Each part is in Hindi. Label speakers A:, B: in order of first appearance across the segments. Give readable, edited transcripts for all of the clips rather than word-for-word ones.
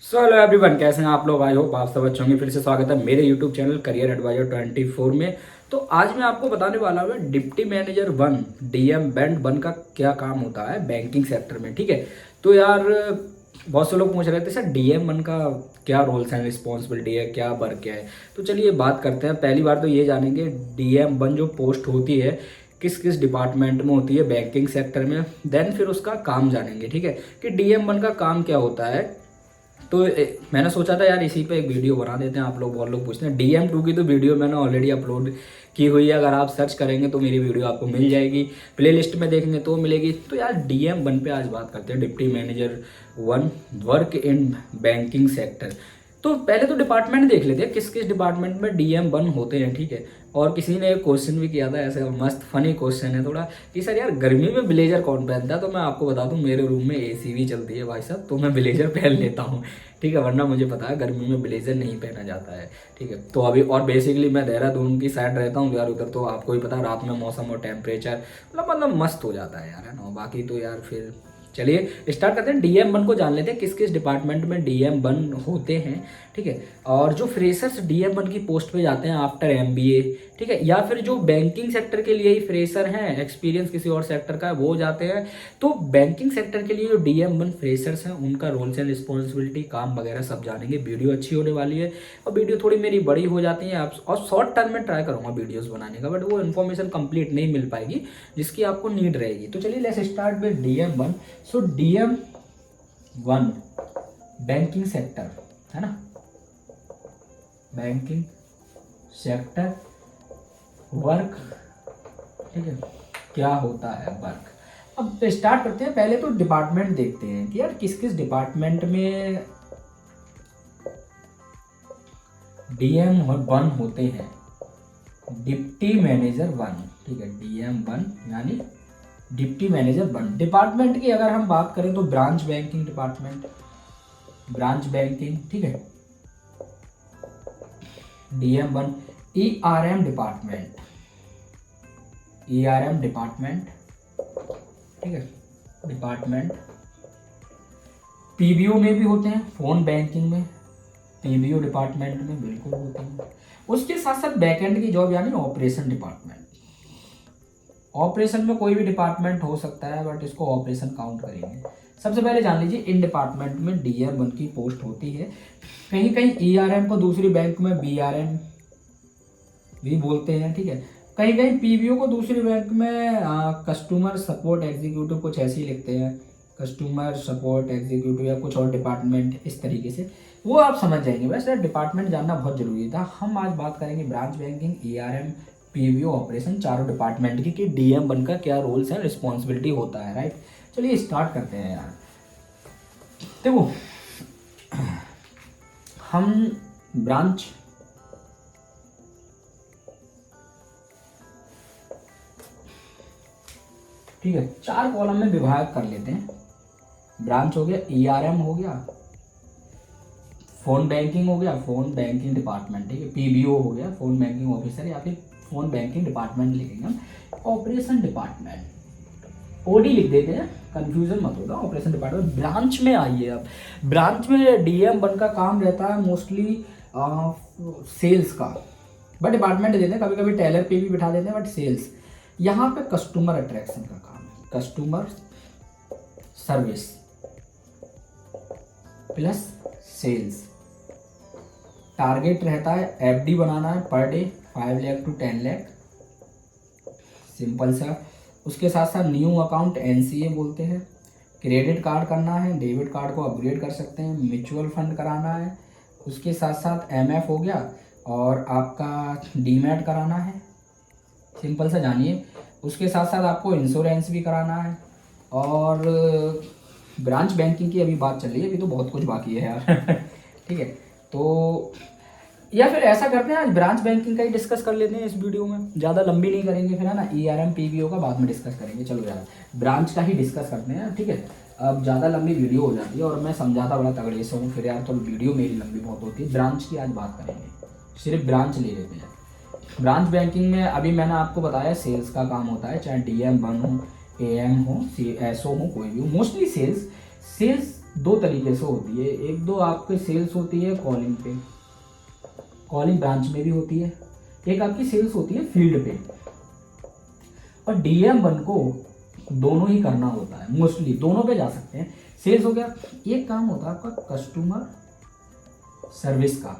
A: हेलो एवरीवन, कैसे हैं आप लोग। आई होप आप सब अच्छे होंगे। फिर से स्वागत है मेरे यूट्यूब चैनल करियर एडवाइजर 24 में। तो आज मैं आपको बताने वाला हूँ deputy manager one DM bend one का क्या काम होता है बैंकिंग सेक्टर में। ठीक है, तो यार बहुत से लोग पूछ रहे थे सर डीएम वन का क्या रोल्स एंड रिस्पॉन्सिबिलिटी है, क्या वर्क है। तो चलिए बात करते हैं। पहली बार तो ये जानेंगे डीएम वन जो पोस्ट होती है किस किस डिपार्टमेंट में होती है बैंकिंग सेक्टर में। देन फिर उसका काम जानेंगे। ठीक है, कि डीएम वन का काम क्या होता है। तो मैंने सोचा था यार इसी पे एक वीडियो बना देते हैं। आप लोग बहुत लोग पूछते हैं डीएम टू की, तो वीडियो मैंने ऑलरेडी अपलोड की हुई है। अगर आप सर्च करेंगे तो मेरी वीडियो आपको मिल जाएगी, प्लेलिस्ट में देखेंगे तो मिलेगी। तो यार डीएम वन पे आज बात करते हैं, deputy manager one work in banking sector. तो पहले तो डिपार्टमेंट देख लेते हैं किस किस डिपार्टमेंट में डीएम वन होते हैं। ठीक है, और किसी ने एक क्वेश्चन भी किया था, ऐसे मस्त फनी क्वेश्चन है थोड़ा, कि सर यार गर्मी में ब्लेजर कौन पहनता है। तो मैं आपको बता दूं मेरे रूम में एसी भी चलती है भाई साहब, तो मैं ब्लेजर पहन लेता हूँ। ठीक है, वरना मुझे पता है गर्मी में ब्लेजर नहीं पहना जाता है। ठीक है, तो अभी और बेसिकली मैं देहरादून की साइड रहता हूँ यार, उधर तो आपको ही पता है रात में मौसम और टेम्परेचर मतलब मस्त हो जाता है यार, है ना। बाकी तो यार फिर चलिए स्टार्ट करते हैं। डीएम वन को जान लेते हैं किस किस डिपार्टमेंट में डीएम वन होते हैं। ठीक है, और जो फ्रेशर्स डीएम वन की पोस्ट पे जाते हैं आफ्टर एमबीए, ठीक है, या फिर जो बैंकिंग सेक्टर के लिए ही फ्रेशर हैं, एक्सपीरियंस किसी और सेक्टर का है वो जाते हैं। तो बैंकिंग सेक्टर के लिए जो डीएम वन फ्रेशर्स हैं उनका रोल्स एंड रिस्पॉन्सिबिलिटी, काम वगैरह सब जानेंगे। वीडियो अच्छी होने वाली है, और वीडियो थोड़ी मेरी बड़ी हो जाती है आप, और शॉर्ट टर्म में ट्राई करूंगा वीडियोस बनाने का, बट वो इन्फॉर्मेशन कंप्लीट नहीं मिल पाएगी जिसकी आपको नीड रहेगी। तो चलिए let's start with DM one. So DM one banking sector, है ना, बैंकिंग सेक्टर वर्क। ठीक है, क्या होता है वर्क। अब स्टार्ट करते हैं। पहले तो डिपार्टमेंट देखते हैं कि यार किस किस डिपार्टमेंट में डीएम वन होते हैं। डिप्टी मैनेजर वन, ठीक है, डीएम वन यानी डिप्टी मैनेजर वन। डिपार्टमेंट की अगर हम बात करें तो branch banking department, branch banking, ठीक है, DM one. ERM department, ERM department, ठीक है, डिपार्टमेंट। पीबीओ में भी होते हैं, फोन बैंकिंग में पीबीओ डिपार्टमेंट में बिल्कुल होते हैं। उसके साथ साथ बैकएंड की जॉब यानी ऑपरेशन डिपार्टमेंट। ऑपरेशन में कोई भी डिपार्टमेंट हो सकता है, बट इसको ऑपरेशन काउंट करेंगे। सबसे पहले जान लीजिए इन डिपार्टमेंट में डीएम वन की पोस्ट होती है। कहीं कहीं ईआरएम को दूसरी बैंक में बीआरएम भी बोलते हैं। ठीक है, कहीं कहीं पीबीओ को दूसरी बैंक में कस्टमर सपोर्ट एग्जीक्यूटिव, कुछ ऐसे ही लिखते हैं, कस्टमर सपोर्ट एग्जीक्यूटिव या कुछ और डिपार्टमेंट इस तरीके से, वो आप समझ जाएंगे। वैसे डिपार्टमेंट जानना बहुत जरूरी था। हम आज बात करेंगे ब्रांच बैंकिंग, ईआरएम, पीबीओ, ऑपरेशन, चारों डिपार्टमेंट की कि डीएम वन का क्या रोल्स एंड रिस्पॉन्सिबिलिटी होता है। राइट, चलिए स्टार्ट करते हैं यार। देखो, हम ब्रांच ठीक है चार कॉलम में विभाग कर लेते हैं। ब्रांच हो गया, ईआरएम हो गया, फोन बैंकिंग हो गया, फोन बैंकिंग डिपार्टमेंट, ठीक है, पीबीओ हो गया, फोन बैंकिंग ऑफिसर या फिर फोन बैंकिंग डिपार्टमेंट लिखेंगे हम। ऑपरेशन डिपार्टमेंट ओडी लिख देते हैं, कंफ्यूजन मत होगा। Operation department. ब्रांच में आइए। अब ब्रांच में डीएम वन का काम रहता है मोस्टली सेल्स का, बट डिपार्टमेंट देते हैं, कभी कभी टेलर पे भी बिठा देते हैं, बट सेल्स। यहाँ पे कस्टमर अट्रैक्शन का काम है, customer service plus sales. Target रहता है एफडी बनाना है per day 5 lakh to 10 lakh, simple सा। उसके साथ साथ न्यू अकाउंट एनसीए बोलते हैं। क्रेडिट कार्ड करना है, डेबिट कार्ड को अपग्रेड कर सकते हैं, म्यूचुअल फंड कराना है। उसके साथ साथ एमएफ हो गया, और आपका डीमैट कराना है, सिंपल सा जानिए। उसके साथ साथ आपको इंश्योरेंस भी कराना है। और ब्रांच बैंकिंग की अभी बात चल रही है, अभी तो बहुत कुछ बाकी है यार ठीक है, तो या फिर ऐसा करते हैं आज ब्रांच बैंकिंग का ही डिस्कस कर लेते हैं इस वीडियो में, ज़्यादा लंबी नहीं करेंगे फिर, है ना। ईआरएम पीबीओ का बाद में डिस्कस करेंगे। चलो यार ब्रांच का ही डिस्कस करते हैं। ठीक है, अब ज़्यादा लंबी वीडियो हो जाती है और मैं समझाता बड़ा तगड़े से हूँ, फिर यार तो वीडियो मेरी लंबी बहुत होती है। ब्रांच की आज बात करेंगे, सिर्फ ब्रांच ले लेते हैं। ब्रांच बैंकिंग में अभी मैंने आपको बताया सेल्स का काम होता है, चाहे डीएम वन हो, एएम हो, एसओ हो, कोई भी हो, मोस्टली सेल्स। सेल्स दो तरीके से होती है, एक दो आपके सेल्स होती है कॉलिंग पे, कॉलिंग ब्रांच में भी होती है, एक आपकी सेल्स होती है फील्ड पे। और डीएम वन को दोनों ही करना होता है, मोस्टली दोनों पे जा सकते हैं। सेल्स हो गया, एक काम होता है आपका कस्टमर सर्विस का।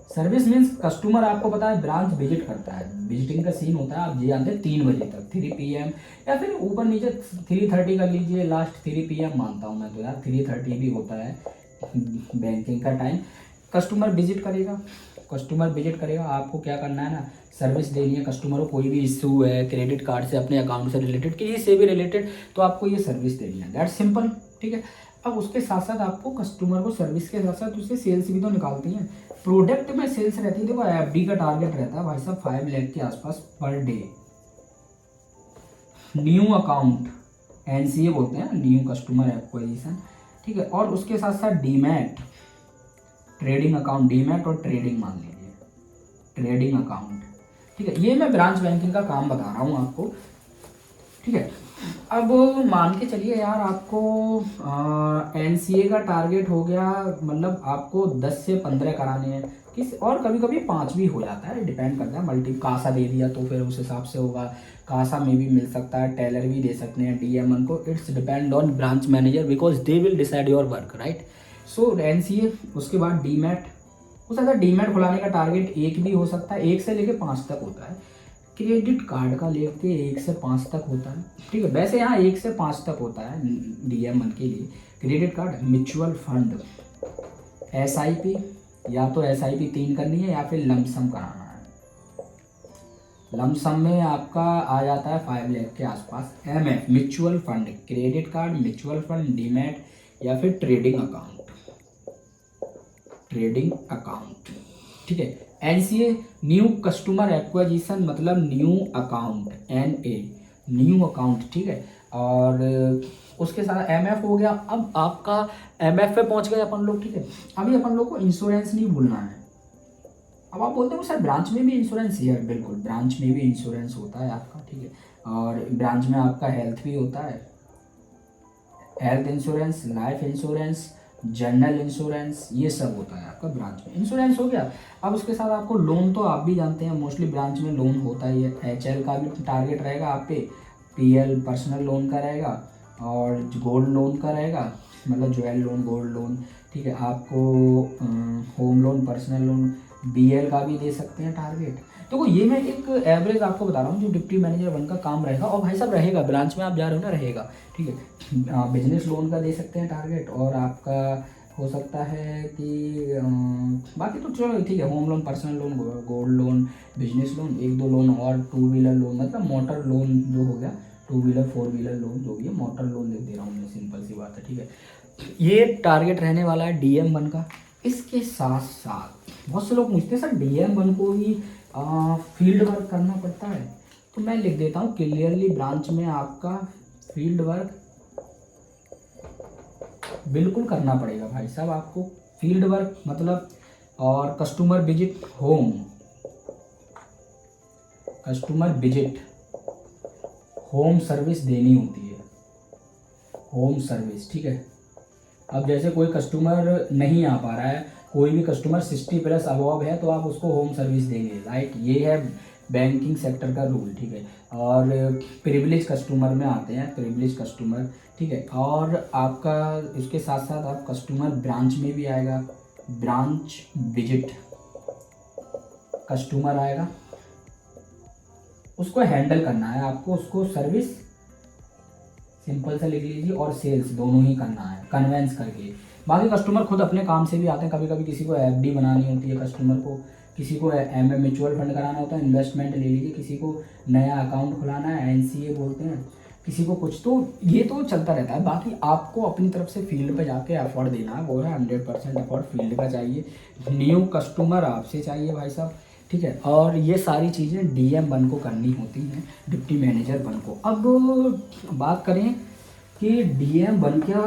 A: सर्विस मीन्स कस्टमर आपको पता है ब्रांच विजिट करता है, विजिटिंग का सीन होता है, आप ये जानते हैं 3 बजे तक, 3 PM या फिर ऊपर नीचे 3:30 कर लीजिए, लास्ट 3 PM मानता हूँ मैं तो यार, 3:30 भी होता है बैंकिंग का टाइम। कस्टमर विजिट करेगा, कस्टमर विजिट करेगा, आपको क्या करना है ना, सर्विस देनी है कस्टमर को। कोई भी इशू है क्रेडिट कार्ड से, अपने अकाउंट से रिलेटेड, किसी से भी रिलेटेड, तो आपको ये सर्विस देनी है, दैट्स सिंपल, ठीक है। अब उसके साथ साथ आपको कस्टमर को सर्विस के साथ साथ उससे सेल्स भी तो निकालती हैं। प्रोडक्ट में सेल्स रहती है, देखो एफडी का टारगेट रहता है भाई साहब 5 लाख के आसपास per day. New account NCA बोलते हैं, न्यू कस्टमर एक्विजिशन, ठीक है। और उसके साथ साथ डीमैट ट्रेडिंग अकाउंट, डीमैट और ट्रेडिंग मान लीजिए, ट्रेडिंग अकाउंट, ठीक है। ये मैं ब्रांच बैंकिंग का काम बता रहा हूँ आपको, ठीक है। अब मान के चलिए यार आपको एनसीए का टारगेट हो गया, मतलब आपको 10 से 15 कराने हैं किस, और कभी कभी 5 भी हो जाता है, डिपेंड करता है। मल्टी कासा दे दिया तो फिर उस हिसाब से होगा, कासा में भी मिल सकता है, टेलर भी दे सकते हैं डीएमएन को, it's depend on branch manager because they will decide your work, right. So NCA, उसके बाद डीमैट, उसके बाद डीमैट खुलाने का टारगेट 1 भी हो सकता है, 1 से लेके 5 तक होता है। क्रेडिट कार्ड का लेके 1 से 5 तक होता है, ठीक है। वैसे यहाँ 1 से 5 तक होता है डीएमएन के लिए। Credit card, mutual fund, SIP, या तो एसआईपी 3 करनी है या फिर लमसम कराना है। लमसम में आपका आ जाता है 5 लाख के आसपास। MF mutual fund, credit card, mutual fund, demat या फिर ट्रेडिंग अकाउंट, ट्रेडिंग अकाउंट, ठीक है। एनसीए न्यू कस्टमर एक्विजिशन, मतलब new account, NA new account, ठीक है। और उसके साथ एमएफ हो गया। अब आपका एमएफ पे पहुंच गए अपन लोग, ठीक है। अभी अपन लोग को इंश्योरेंस नहीं भूलना है। अब आप बोलते हो सर ब्रांच में भी इंश्योरेंस है, बिल्कुल ब्रांच में भी इंश्योरेंस होता है आपका, ठीक है। और ब्रांच में आपका हेल्थ भी होता है, health insurance, life insurance, general insurance, ये सब होता है आपका ब्रांच में। इंश्योरेंस हो गया। अब उसके साथ आपको लोन, तो आप भी जानते हैं मोस्टली ब्रांच में लोन होता ही है। HL का भी टारगेट रहेगा आप पे, PL पर्सनल लोन का रहेगा, और गोल्ड लोन का रहेगा, मतलब ज्वेल लोन, गोल्ड लोन, ठीक है। आपको home loan, personal loan, BL का भी दे सकते हैं टारगेट। तो ये मैं एक एवरेज आपको बता रहा हूँ जो डिप्टी मैनेजर 1 का काम रहेगा। और भाई साहब रहेगा, ब्रांच में आप जा रहे हो ना, रहेगा, ठीक है। बिजनेस लोन का दे सकते हैं टारगेट, और आपका हो सकता है कि बाकी तो चलो ठीक है, home loan, personal loan, gold loan, business loan, 1-2 loan और 2 व्हीलर लोन, मतलब मोटर लोन जो हो गया, 2 व्हीलर 4 व्हीलर लोन जो भी है, मोटर लोन लिख दे रहा हूँ मैं, सिंपल सी बात है, ठीक है। ये टारगेट रहने वाला है DM1 का। इसके साथ साथ बहुत से लोग पूछते हैं सर DM1 को ही फील्ड वर्क करना पड़ता है, तो मैं लिख देता हूँ क्लियरली, ब्रांच में आपका फील्ड वर्क बिल्कुल करना पड़ेगा भाई साहब आपको। फील्ड वर्क मतलब, और customer visit, home customer visit, home service देनी होती है, होम सर्विस, ठीक है। अब जैसे कोई कस्टमर नहीं आ पा रहा है, कोई भी कस्टमर 60+ अबव है, तो आप उसको होम सर्विस देंगे, राइट। ये है बैंकिंग सेक्टर का रूल, ठीक है। और प्रिविलेज कस्टमर में आते हैं, प्रिविलेज कस्टमर, ठीक है। और आपका इसके साथ साथ आप कस्टमर ब्रांच में भी आएगा, ब्रांच विजिट, कस्टमर आएगा, उसको हैंडल करना है आपको, उसको सर्विस सिंपल से लिख लीजिए, और सेल्स दोनों ही करना है कन्वेंस करके। बाकी कस्टमर खुद अपने काम से भी आते हैं, कभी कभी किसी को FD बनानी होती है कस्टमर को, किसी को MM म्यूचुअल फंड कराना होता है, इन्वेस्टमेंट ले लीजिए, किसी को नया अकाउंट खुलाना है, NCA बोलते हैं, किसी को कुछ, तो ये तो चलता रहता है। बाकी आपको अपनी तरफ से फील्ड पे जाके एफर्ट देना है, वो है 100% एफर्ट फील्ड का चाहिए, न्यू कस्टमर आपसे चाहिए भाई साहब, ठीक है। और ये सारी चीज़ें DM1 को करनी होती हैं, डिप्टी मैनेजर 1 को। अब बात करें कि DM1 क्या,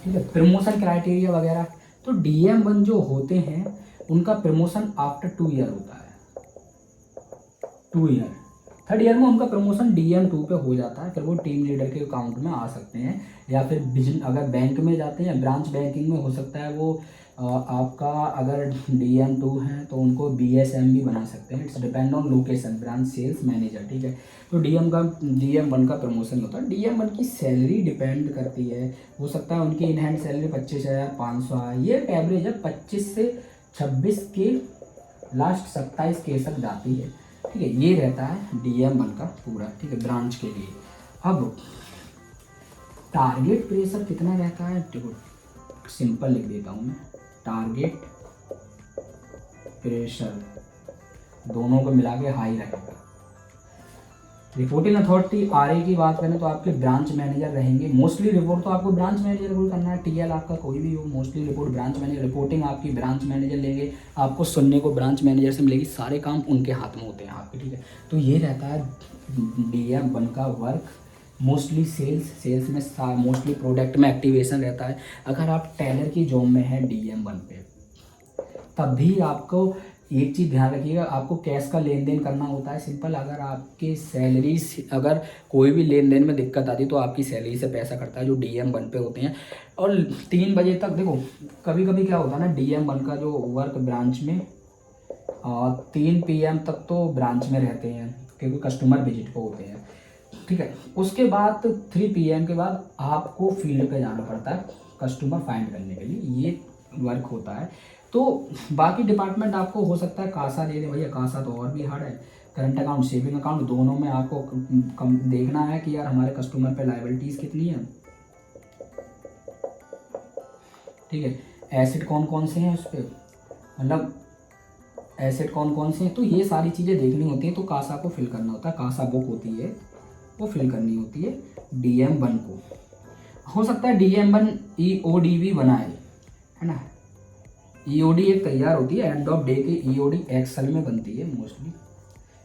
A: ठीक है, प्रमोशन क्राइटेरिया वगैरह, तो DM1 जो होते हैं उनका प्रमोशन आफ्टर 2 ईयर होता है, 2 ईयर। थर्ड ईयर में उनका प्रमोशन DM2 पे हो जाता है, फिर वो टीम लीडर के अकाउंट में आ सकते हैं, या फिर बिजनेस अगर बैंक में जाते हैं, ब्रांच बैंकिंग में हो सकता है वो आपका अगर DM2 है तो उनको BSM भी बना सकते हैं। It's depend on location, branch sales manager, ठीक है। तो DM1 का प्रमोशन होता है। DM1 की सैलरी डिपेंड करती है, हो सकता है उनकी इन हैंड सैलरी 25,500 है, ये एवरेज है 25 से 26 के, लास्ट 27 के तक जाती है, ठीक है। ये रहता है DM1 का पूरा, ठीक है, ब्रांच के लिए। अब टारगेट प्रेशर कितना रहता है, देखो सिंपल लिख देता हूँ मैं, टारगेट प्रेशर दोनों को मिला के हाई रहेगा। रिपोर्टिंग अथॉरिटी RA की बात करें तो आपके ब्रांच मैनेजर रहेंगे। मोस्टली रिपोर्ट तो आपको ब्रांच मैनेजर को करना है, TL आपका कोई भी हो, mostly report branch manager, reporting आपकी ब्रांच मैनेजर लेंगे, आपको सुनने को ब्रांच मैनेजर से मिलेगी, सारे काम उनके हाथ में होते हैं आपके, ठीक है। तो ये रहता है DM1 का वर्क। मोस्टली सेल्स में मोस्टली प्रोडक्ट में एक्टिवेशन रहता है। अगर आप टेलर की जॉब में है DM1 पे, तब भी आपको एक चीज़ ध्यान रखिएगा, आपको कैश का लेन देन करना होता है। सिंपल, अगर आपकी सैलरी, अगर कोई भी लेन देन में दिक्कत आती है तो आपकी सैलरी से पैसा कटता है, जो DM1 पे होते हैं। और 3 बजे तक, देखो कभी कभी क्या होता है ना, DM1 का जो वर्क ब्रांच में 3 PM तक तो ब्रांच में रहते हैं, क्योंकि कस्टमर विजिट पे होते हैं, ठीक है। उसके बाद 3 PM के बाद आपको फील्ड पे जाना पड़ता है कस्टमर फाइंड करने के लिए, ये वर्क होता है। तो बाकी डिपार्टमेंट आपको हो सकता है कासा दे दे, भैया कासा तो और भी हार्ड है। करंट अकाउंट, सेविंग अकाउंट, दोनों में आपको कम देखना है कि यार हमारे कस्टमर पे लायबिलिटीज़ कितनी है, ठीक है। एसेट कौन कौन से हैं उस पर, मतलब एसेट कौन कौन से हैं, तो ये सारी चीज़ें देखनी होती हैं। तो कासा को फिल करना होता है, कासा बुक होती है वो फिल करनी होती है DM1 को। हो सकता है DM1 EOD भी बनाए, है ना। EOD एक तैयार होती है, एंड ऑफ डे की EOD एक्सेल में बनती है मोस्टली,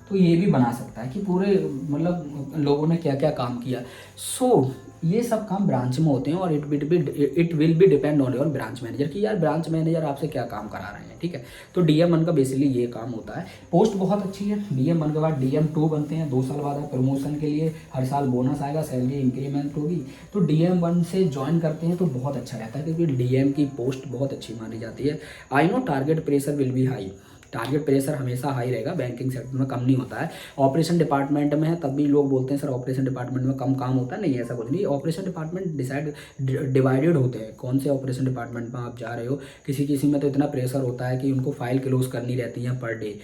A: तो ये भी बना सकता है कि पूरे मतलब लोगों ने क्या क्या काम किया। सो ये सब काम ब्रांच में होते हैं, और it will be depend on your branch manager कि यार ब्रांच मैनेजर आपसे क्या काम करा रहे हैं, ठीक है। तो DM1 का बेसिकली ये काम होता है। पोस्ट बहुत अच्छी है, DM1 के बाद DM2 बनते हैं, 2 साल बाद प्रमोशन के लिए हर साल बोनस आएगा, सैलरी इंक्रीमेंट होगी। तो DM1 से ज्वाइन करते हैं तो बहुत अच्छा रहता है, क्योंकि DM की पोस्ट बहुत अच्छी मानी जाती है। I know target pressure will be high, target pressure हमेशा हाई रहेगा, बैंकिंग सेक्टर में कम नहीं होता है। ऑपरेशन डिपार्टमेंट में है तब भी लोग बोलते हैं सर ऑपरेशन डिपार्टमेंट में कम काम होता है, नहीं ऐसा कुछ नहीं। ऑपरेशन डिपार्टमेंट डिवाइडेड होते हैं, कौन से ऑपरेशन डिपार्टमेंट में आप जा रहे हो। किसी में तो इतना प्रेशर होता है कि उनको फाइल क्लोज करनी रहती है पर डे,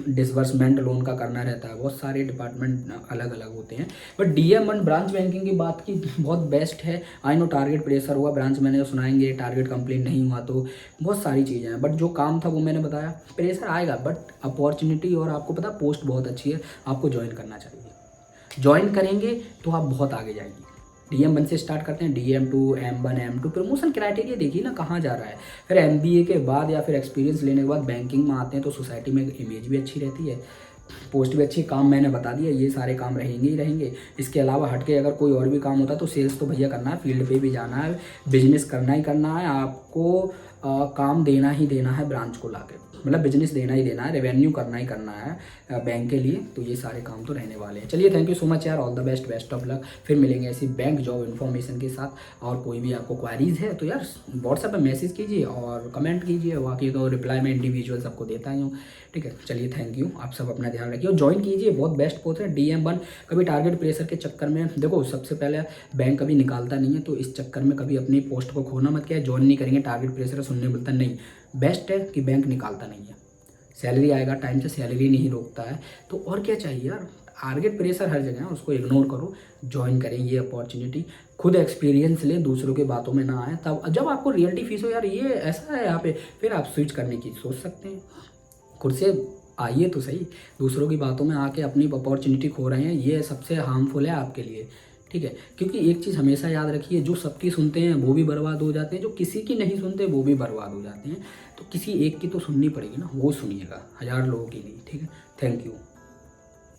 A: डिसबर्समेंट लोन का करना रहता है, बहुत सारे डिपार्टमेंट अलग अलग होते हैं। बट DM1 ब्रांच बैंकिंग की बात की बहुत बेस्ट है। आई नो टारगेट प्रेशर हुआ, ब्रांच मैनेजर सुनाएंगे, टारगेट कंप्लीट नहीं हुआ तो बहुत सारी चीज़ें हैं, बट जो काम था वो मैंने बताया। प्रेशर आएगा बट अपॉर्चुनिटी, और आपको पता पोस्ट बहुत अच्छी है, आपको ज्वाइन करना चाहिए। ज्वाइन करेंगे तो आप बहुत आगे जाएंगे। DM1 से स्टार्ट करते हैं, DM2, M1, M2, promotion criteria देखिए ना कहाँ जा रहा है। फिर MBA के बाद या फिर एक्सपीरियंस लेने के बाद बैंकिंग में आते हैं तो सोसाइटी में इमेज भी अच्छी रहती है, पोस्ट भी अच्छी। काम मैंने बता दिया, ये सारे काम रहेंगे ही रहेंगे। इसके अलावा हटके अगर कोई और भी काम होता है तो सेल्स तो भैया करना है, फील्ड पे भी जाना है, बिजनेस करना ही करना है, आपको काम देना ही देना है ब्रांच को लाके, मतलब बिजनेस देना ही देना है, रेवेन्यू करना ही करना है बैंक के लिए। तो ये सारे काम तो रहने वाले हैं। चलिए थैंक यू सो मच यार, all the best, best of luck. फिर मिलेंगे ऐसी बैंक जॉब इन्फॉर्मेशन के साथ। और कोई भी आपको क्वारीज है तो यार व्हाट्सएप पर मैसेज कीजिए और कमेंट कीजिए, बाकी तो रिप्लाई में इंडिविजुअल सबको देता ही हूँ, ठीक है। चलिए थैंक यू, आप सब अपना ध्यान रखिए और ज्वाइन कीजिए, बहुत बेस्ट पोस्ट है DM1। कभी टारगेट प्रेशर के चक्कर में, देखो सबसे पहले बैंक कभी निकालता नहीं है, तो इस चक्कर में कभी अपनी पोस्ट को खोना मत, क्या ज्वाइन नहीं करेंगे टारगेट प्रेशर सुनने मिलता नहीं। बेस्ट है कि बैंक निकालता नहीं है, सैलरी आएगा टाइम से, सैलरी नहीं रोकता है, तो और क्या चाहिए यार। टारगेट प्रेशर हर जगह है, उसको इग्नोर करो, ज्वाइन करें ये अपॉर्चुनिटी, खुद एक्सपीरियंस लें, दूसरों के बातों में ना आए। तब जब आपको रियलिटी फीस हो यार ये ऐसा है यहाँ पे, फिर आप स्विच करने की सोच सकते हैं। खुद से आइए तो सही, दूसरों की बातों में आके अपनी अपॉर्चुनिटी खो रहे हैं, ये सबसे हार्मफुल है आपके लिए, ठीक है। क्योंकि एक चीज़ हमेशा याद रखिए, जो सबकी सुनते हैं वो भी बर्बाद हो जाते हैं, जो किसी की नहीं सुनते वो भी बर्बाद हो जाते हैं। तो किसी एक की तो सुननी पड़ेगी ना, वो सुनिएगा 1000 लोगों की नहीं, ठीक है। Thank you.